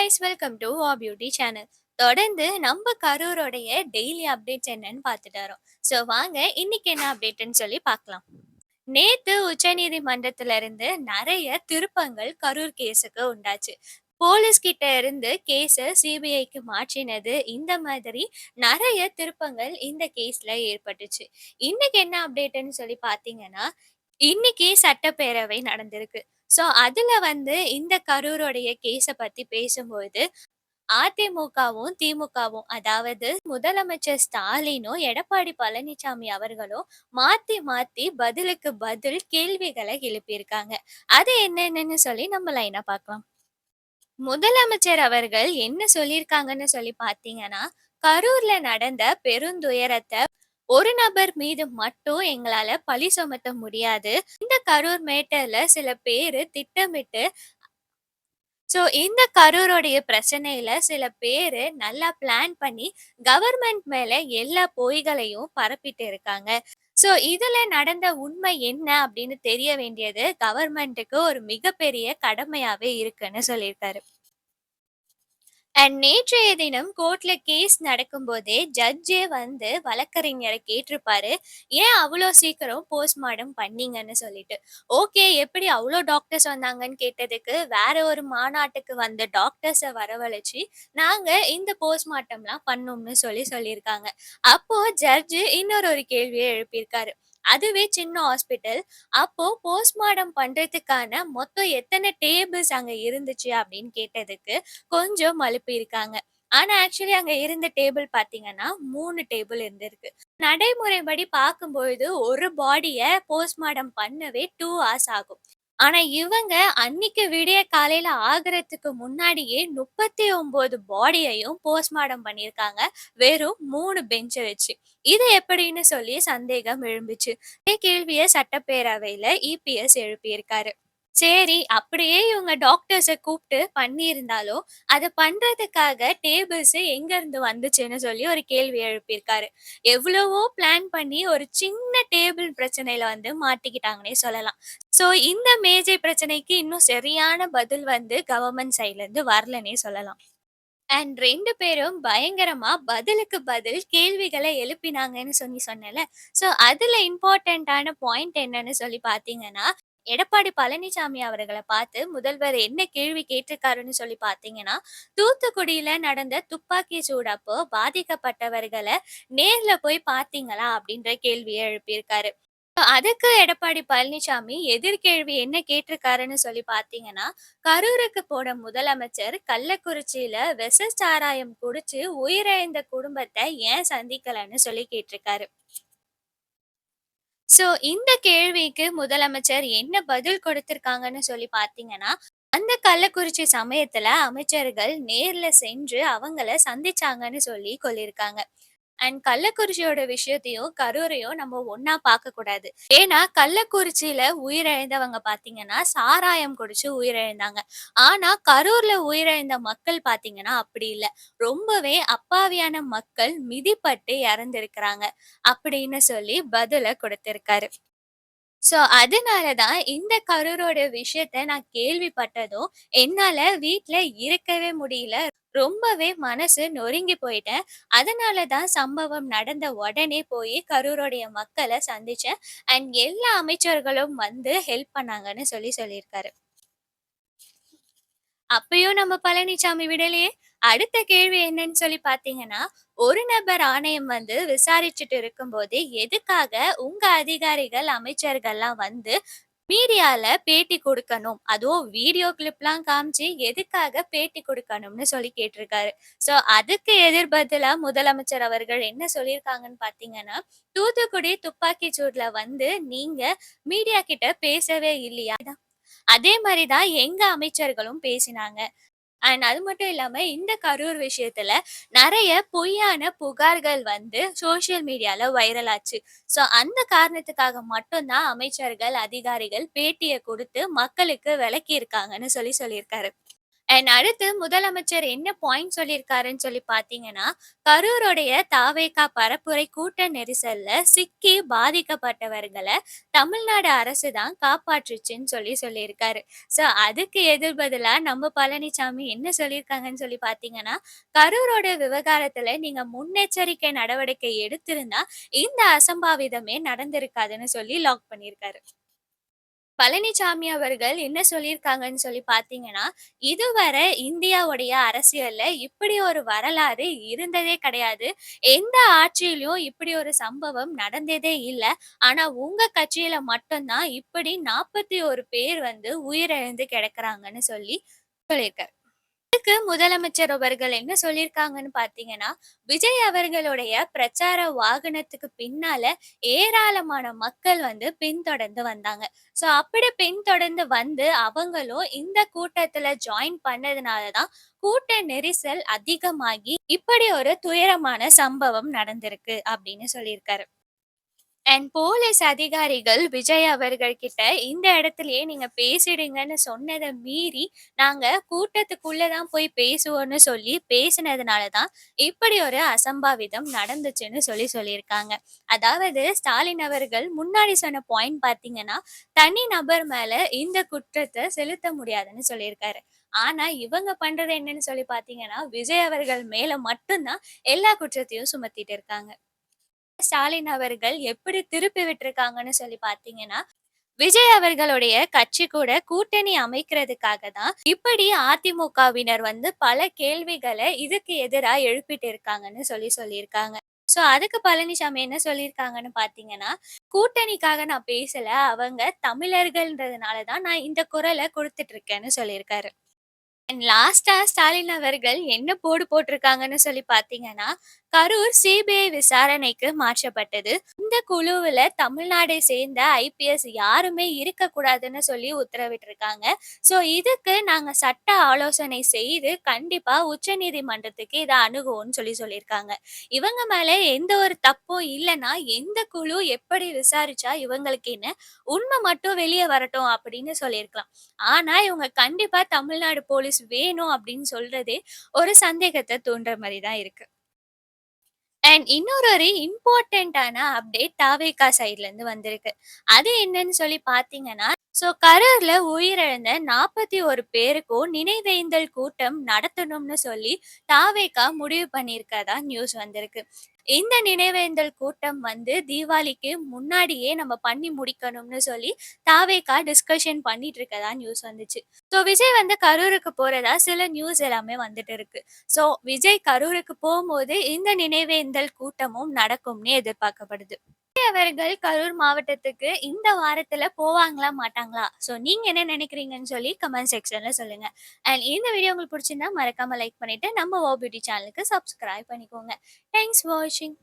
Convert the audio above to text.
Guys, welcome to வா beauty channel. தொடர்ந்து நம்ம கரூரோடைய டெய்லி அப்டேட்ஸ் என்னன்னு பார்த்துட்டு வரோம். ஸோ வாங்க இன்னைக்கு என்ன அப்டேட்னு சொல்லி பார்க்கலாம். நேத்து உச்சநீதிமன்றத்துல இருந்து நிறைய திருப்பங்கள் கரூர் கேஸுக்கு உண்டாச்சு. போலீஸ் கிட்ட இருந்து கேஸ சிபிஐக்கு மாற்றினது, இந்த மாதிரி நிறைய திருப்பங்கள் இந்த கேஸ்ல ஏற்பட்டுச்சு. இன்னைக்கு என்ன அப்டேட்னு சொல்லி பார்த்தீங்கன்னா, இன்னைக்கு சட்டப்பேரவை நடந்திருக்கு. ஸோ அதுல இந்த கரூருடைய கேஸ பத்தி பேசும்போது, அதிமுகவும், திமுகவும், அதாவது முதலமைச்சர் ஸ்டாலினும், எடப்பாடி பழனிசாமி அவர்களும் மாத்தி மாத்தி பதிலுக்கு பதில் கேள்விகள எழுப்பியிருக்காங்க. அது என்னென்னன்னு சொல்லி நம்ம லைனா பார்க்கலாம். முதலமைச்சர் அவர்கள் என்ன சொல்லியிருக்காங்கன்னு சொல்லி பார்த்தீங்கன்னா, கரூர்ல நடந்த பெருந்துயரத்த ஒரு நபர் மீது மட்டும் எங்களால பழி சுமத்த முடியாது. இந்த கரூர் மேட்டர்ல சில பேரு திட்டமிட்டு, இந்த கரூருடைய பிரச்சனையில சில பேரு நல்லா பிளான் பண்ணி கவர்மெண்ட் மேல எல்லா பொய்களையும் பரப்பிட்டு இருக்காங்க. இதுல நடந்த உண்மை என்ன அப்படின்னு தெரிய வேண்டியது கவர்மெண்ட்டுக்கு ஒரு மிகப்பெரிய கடமையாவே இருக்குன்னு சொல்லியிருக்காரு. நேற்றைய தினம் கோர்ட்ல கேஸ் நடக்கும்போதே ஜட்ஜே வழக்கறிஞரை கேட்டிருப்பாரு, ஏன் அவ்வளோ சீக்கிரம் போஸ்ட்மார்டம் பண்ணீங்கன்னு சொல்லிட்டு. ஓகே, எப்படி அவ்வளோ டாக்டர்ஸ் வந்தாங்கன்னு கேட்டதுக்கு, வேற ஒரு மாநாட்டுக்கு வந்த டாக்டர்ஸை வரவழைச்சு நாங்க இந்த போஸ்ட்மார்ட்டம்லாம் பண்ணோம்னு சொல்லியிருக்காங்க. அப்போ ஜட்ஜு ஒரு கேள்வியை எழுப்பியிருக்காரு. அதுவே சின்ன ஹாஸ்பிட்டல். அப்போ போஸ்ட்மார்டம் பண்றதுக்கான மொத்தம் எத்தனை டேபிள்ஸ் அங்க இருந்துச்சு அப்படின்னு கேட்டதுக்கு கொஞ்சம் மழுப்பியிருக்காங்க. ஆனா ஆக்சுவலி அங்க இருந்த டேபிள் பார்த்தீங்கன்னா 3 டேபிள் இருந்திருக்கு. நடைமுறைப்படி பார்க்கும்பொழுது ஒரு பாடிய போஸ்ட்மார்டம் பண்ணவே 2 ஹார்ஸ் ஆகும். ஆனா இவங்க அன்னைக்கு விடிய காலையில ஆகுறதுக்கு முன்னாடியே 39 பாடியையும் போஸ்ட்மார்டம் பண்ணியிருக்காங்க. வெறும் 3 பெஞ்ச வச்சு. இது எப்படின்னு சொல்லி சந்தேகம் எழும்புச்சு. இதே கேள்விய சட்டப்பேரவையில இபிஎஸ் எழுப்பியிருக்காரு. சரி, அப்படியே இவங்க டாக்டர்ஸ கூப்ட்டு பண்ணியிருந்தாலும், அத பண்றதுக்காக டேபிள்ஸ் எங்க இருந்து வந்துச்சுன்னு சொல்லி ஒரு கேள்வி எழுப்பியிருக்காரு. எவ்வளவோ பிளான் பண்ணி ஒரு சின்ன டேபிள் பிரச்சனையில மாட்டிக்கிட்டாங்கன்னே சொல்லலாம். இந்த மேஜை பிரச்சனைக்கு இன்னும் சரியான பதில் கவர்மெண்ட் சைட்ல இருந்து வரலன்னே சொல்லலாம். 2 பேரும் பயங்கரமா பதிலுக்கு பதில் கேள்விகள எழுப்பினாங்கன்னு சொன்னேன்ல. அதுல இம்பார்ட்டன்ட்டான பாயிண்ட் என்னன்னு சொல்லி பார்த்தீங்கன்னா, எடப்பாடி பழனிசாமி அவர்கள பார்த்து முதல்வர் என்ன கேள்வி கேட்டிருக்காருன்னு சொல்லி பார்த்தீங்கன்னா, தூத்துக்குடியில நடந்த துப்பாக்கி சூடப்போ பாதிக்கப்பட்டவர்கள நேர்ல போய் பார்த்தீங்களா? அப்படின்ற கேள்விய எழுப்பியிருக்காரு. அதுக்கு எடப்பாடி பழனிசாமி எதிர்கேள்வி என்ன கேட்டிருக்காருன்னு சொல்லி பார்த்தீங்கன்னா, கரூருக்கு போன முதலமைச்சர் கள்ளக்குறிச்சியில விஷ சாராயம் குடிச்சு உயிரிழந்த குடும்பத்த ஏன் சந்திக்கலன்னு சொல்லி கேட்டிருக்காரு. இந்த கேள்விக்கு முதலமைச்சர் என்ன பதில் கொடுத்திருக்காங்கன்னு சொல்லி பார்த்தீங்கன்னா, அந்த கள்ளக்குறிச்சி சமயத்துல அமைச்சர்கள் நேர்ல சென்று அவங்கள சந்திச்சாங்கன்னு சொல்லி சொல்லியிருக்காங்க. கள்ளக்குறிச்சியோட விஷயத்தையும், கரூரையும் நம்ம ஒண்ணா பார்க்கக்கூடாது. ஏன்னா, கள்ளக்குறிச்சியில உயிரிழந்தவங்க பார்த்தீங்கன்னா, சாராயம் குடிச்சு உயிரிழந்தாங்க. ஆனா, கரூர்ல உயிரிழந்த மக்கள் பார்த்தீங்கன்னா, அப்படி இல்ல. ரொம்பவே அப்பாவியான மக்கள் மிதிப்பட்டு இறந்திருக்கிறாங்க. அப்படின்னு சொல்லி பதில கொடுத்திருக்காரு. அதனால தான் இந்த கரூரோட விஷயத்த நான் கேள்விப்பட்டதும், என்னால வீட்ல இருக்கவே முடியல. ரொம்பவே மனசு நொறுங்கி போயிட்டேன். அதனால தான் சம்பவம் நடந்த உடனே போயி கரூருடைய மக்கள சந்திச்சேன். எல்லா அமைச்சர்களும் ஹெல்ப் பண்ணாங்கன்னு சொல்லியிருக்காரு. அப்பயும் நம்ம பழனிசாமி விடலையே. அடுத்த கேள்வி என்னன்னு சொல்லி பார்த்தீங்கன்னா, ஒரு நபர் ஆணையம் விசாரிச்சுட்டு இருக்கும்போது, எதுக்காக உங்க அதிகாரிகள், அமைச்சர்கள்லாம் மீடியால பேட்டி கொடுக்கணும்? அதுவும் வீடியோ கிளிப்லாம் காமிச்சு எதுக்காக பேட்டி கொடுக்கணும்னு சொல்லி கேட்டிருக்காரு. அதுக்கு எதிர் பதிலா முதலமைச்சர் அவர்கள் என்ன சொல்லியிருக்காங்கன்னு பார்த்தீங்கன்னா, தூத்துக்குடி துப்பாக்கி சூட்ல நீங்க மீடியா கிட்ட பேசவே இல்லையா? அதே மாரி தான் எங்க அமைச்சர்களும் பேசினாங்க. அது மட்டும் இல்லாம இந்த கரூர் விஷயத்துல நெறைய பொய்யான புகார்கள் சோசியல் மீடியால வைரல் ஆச்சு. அந்த காரணத்துக்காக மட்டும் தான் அமைச்சர்கள், அதிகாரிகள் பேட்டிய குடுத்து மக்களுக்கு விளக்கியிருக்காங்கன்னு சொல்லியிருக்காரு. அண்ட் அடுத்து முதலமைச்சர் என்ன பாயிண்ட் சொல்லியிருக்காருன்னு சொல்லி பார்த்தீங்கன்னா, கரூருடைய தாவேகா பரப்புரை கூட்ட நெரிசல்ல சிக்கி பாதிக்கப்பட்டவர்கள தமிழ்நாடு அரசு தான் காப்பாற்றுச்சுன்னு சொல்லியிருக்காரு. ஸோ அதுக்கு எதிர் பதிலா நம்ம பழனிசாமி என்ன சொல்லியிருக்காங்கன்னு சொல்லி பார்த்தீங்கன்னா, கரூரோட விவகாரத்துல நீங்க முன்னெச்சரிக்கை நடவடிக்கை எடுத்திருந்தா, இந்த அசம்பாவிதமே நடந்திருக்காதுன்னு சொல்லி லாக் பண்ணியிருக்காரு. பழனிசாமி அவர்கள் என்ன சொல்லியிருக்காங்கன்னு சொல்லி பார்த்தீங்கன்னா, இதுவரை இந்தியாவுடைய அரசியல்ல இப்படி ஒரு வரலாறு இருந்ததே கிடையாது. எந்த ஆட்சியிலயும் இப்படி ஒரு சம்பவம் நடந்ததே இல்ல. ஆனா உங்க கட்சியில மட்டும் தான் இப்படி 41 பேர் வந்து உயிரிழந்து கிடக்குறாங்கன்னு சொல்லியிருக்காரு. இதுக்கு முதலமைச்சர் அவர்கள் என்ன சொல்லியிருக்காங்கன்னு பார்த்தீங்கன்னா, விஜய் அவர்களுடைய பிரச்சார வாகனத்துக்கு பின்னால ஏராளமான மக்கள் வந்து பின்தொடர்ந்து வந்தாங்க. ஸோ அப்படி பின்தொடர்ந்து வந்து அவங்களும் இந்த கூட்டத்துல ஜாயின் பண்ணதுனால தான் கூட்ட நெரிசல் அதிகமாகி இப்படி ஒரு துயரமான சம்பவம் நடந்திருக்கு அப்படின்னு சொல்லியிருக்காரு. அண்ட் போலீஸ் அதிகாரிகள் விஜய் அவர்கள் கிட்ட இந்த இடத்திலேயே நீங்க பேசிடுங்கன்னு சொன்னத மீறி, நாங்க கூட்டத்துக்குள்ள தான் போய் பேசுவோம்னு சொல்லி பேசினதுனால தான், இப்படி ஒரு அசம்பாவிதம் நடந்துச்சுன்னு சொல்லியிருக்காங்க. அதாவது ஸ்டாலின் அவர்கள் முன்னாடி சொன்ன பாயிண்ட் பார்த்தீங்கன்னா, தனி நபர் மேல இந்த குற்றத்த செலுத்த முடியாதுன்னு சொல்லியிருக்காரு. ஆனா இவங்க பண்றது என்னன்னு சொல்லி பார்த்தீங்கன்னா, விஜய் அவர்கள் மேல மட்டும் தான் எல்லா குற்றத்தையும் சுமத்திட்டு இருக்காங்க. ஸ்டாலின் அவர்கள் எப்படி திருப்பி விட்டுருக்காங்கன்னு சொல்லி பார்த்தீங்கன்னா, விஜய் அவர்களுடைய கட்சி கூட கூட்டணி அமைக்கிறதுக்காக தான் இப்படி அதிமுகவினர் வந்து பல கேள்விகள இதுக்கு எதிரா எழுப்பிட்டு இருக்காங்கன்னு சொல்லியிருக்காங்க. ஸோ அதுக்கு பழனிசாமி என்ன சொல்லியிருக்காங்கன்னு பார்த்தீங்கன்னா, கூட்டணிக்காக நான் பேசல. அவங்க தமிழர்கள்ன்றதுனால தான் நான் இந்த குரல குடுத்துட்டு இருக்கேன்னு சொல்லியிருக்காரு. அண்ட் லாஸ்ட்டா ஸ்டாலின் அவர்கள் என்ன போடு போட்டிருக்காங்கன்னு சொல்லி பார்த்தீங்கன்னா, கரூர் சிபிஐ விசாரணைக்கு மாற்றப்பட்டது. இந்த குழுவுல தமிழ்நாடை சேர்ந்த ஐபிஎஸ் யாருமே இருக்கக்கூடாதுன்னு சொல்லி உத்தரவிட்டிருக்காங்க. ஸோ இதுக்கு நாங்க சட்ட ஆலோசனை செய்து கண்டிப்பா உச்சநீதிமன்றத்துக்கு இத அணுகுவோம்னு சொல்லியிருக்காங்க. இவங்க மேல எந்த ஒரு தப்பும் இல்லன்னா, எந்த குழு எப்படி விசாரிச்சா இவங்களுக்கு என்ன, உண்மை மட்டும் வெளிய வரட்டும் அப்படின்னு சொல்லியிருக்கலாம். ஆனா இவங்க கண்டிப்பா தமிழ்நாடு போலீஸ் வேணும் அப்படின்னு சொல்றதே ஒரு சந்தேகத்த தூண்டுற மாரி தான் இருக்கு. அண்ட் இன்னொரு ஒரு இம்பார்ட்டன்ட்டான அப்டேட் தாவேகா சைட்ல இருந்து வந்திருக்கு. அது என்னன்னு சொல்லி பார்த்தீங்கன்னா, கரூர்ல உயிரிழந்த 41 பேருக்கும் நினைவேந்தல் கூட்டம் நடத்தணும்னு சொல்லி தாவேகா முடிவு பண்ணியிருக்கதா நியூஸ் வந்திருக்கு. இந்த நினைவேந்தல் கூட்டம் வந்து தீபாவளிக்கு முன்னாடியே நம்ம பண்ணி முடிக்கணும்னு சொல்லி தாவேகா டிஸ்கஷன் பண்ணிட்டு இருக்கதா நியூஸ் வந்துச்சு. விஜய் வந்து கரூருக்கு போறதா சில நியூஸ் எல்லாமே வந்துட்டு இருக்கு. விஜய் கரூருக்கு போகும்போது இந்த நினைவேந்தல் கூட்டமும் நடக்கும்னு எதிர்பார்க்கப்படுது. விஜய் அவர்கள் கரூர் மாவட்டத்துக்கு இந்த வாரத்துல போவாங்களா மாட்டாங்களா? நீங்க என்ன நினைக்கிறீங்கன்னு சொல்லி கமெண்ட் செக்ஷன்ல சொல்லுங்க. அண்ட் இந்த வீடியோ உங்களுக்கு பிடிச்சிருந்தா மறக்காம லைக் பண்ணிட்டு நம்ம ஓ பியூட்டி சேனலுக்கு சப்ஸ்கிரைப் பண்ணிக்கோங்க. தேங்க்ஸ் ஃபார் வாட்சிங்.